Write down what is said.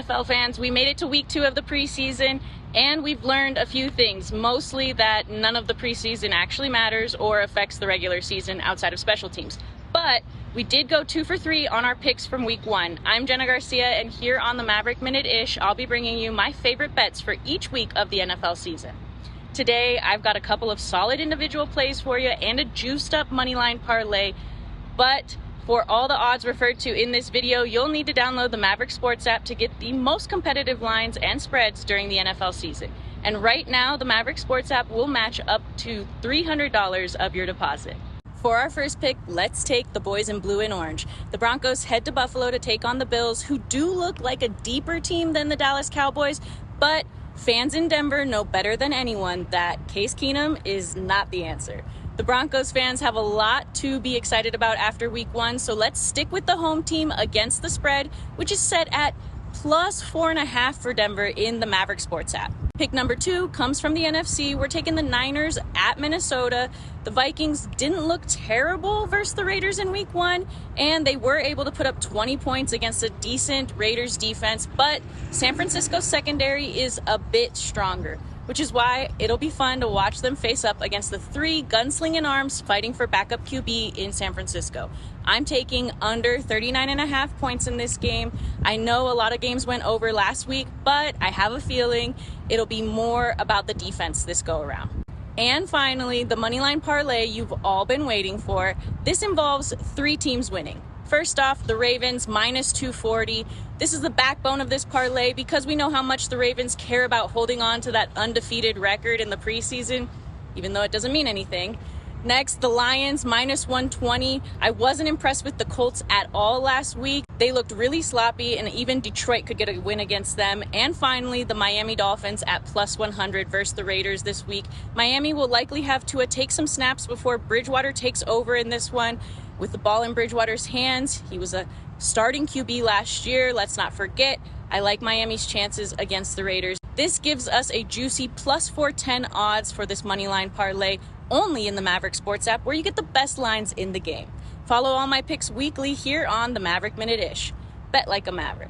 NFL fans, we made it to week 2 of the preseason, and we've learned a few things, mostly that none of the preseason actually matters or affects the regular season outside of special teams. But we did go 2 for 3 on our picks from week 1. I'm Jena Garcia, and here on the Maverick Minute-ish, I'll be bringing you my favorite bets for each week of the NFL season. Today, I've got a couple of solid individual plays for you and a juiced-up moneyline parlay, but for all the odds referred to in this video, you'll need to download the Maverick Sports app to get the most competitive lines and spreads during the NFL season. And right now, the Maverick Sports app will match up to $300 of your deposit. For our first pick, let's take the boys in blue and orange. The Broncos head to Buffalo to take on the Bills, who do look like a deeper team than the Dallas Cowboys, but fans in Denver know better than anyone that Case Keenum is not the answer. The Broncos fans have a lot to be excited about after week 1, so let's stick with the home team against the spread, which is set at plus 4.5 for Denver in the Maverick Sports app. Pick number 2 comes from the NFC. We're taking the Niners at Minnesota. The Vikings didn't look terrible versus the Raiders in week 1, and they were able to put up 20 points against a decent Raiders defense, but San Francisco's secondary is a bit stronger, which is why it'll be fun to watch them face up against the 3 gunslinging arms fighting for backup QB in San Francisco. I'm taking under 39.5 points in this game. I know a lot of games went over last week, but I have a feeling it'll be more about the defense this go around. And finally, the moneyline parlay you've all been waiting for. This involves 3 teams winning. First off, the Ravens minus 240. This is the backbone of this parlay because we know how much the Ravens care about holding on to that undefeated record in the preseason, even though it doesn't mean anything. Next, the Lions minus 120. I wasn't impressed with the Colts at all last week. They looked really sloppy, and even Detroit could get a win against them. And finally, the Miami Dolphins at plus 100 versus the Raiders this week. Miami will likely have Tua take some snaps before Bridgewater takes over in this one. With the ball in Bridgewater's hands, he was a starting QB last year. Let's not forget, I like Miami's chances against the Raiders. This gives us a juicy plus 410 odds for this moneyline parlay, only in the Maverick Sports app, where you get the best lines in the game. Follow all my picks weekly here on the Maverick Minute-ish. Bet like a Maverick.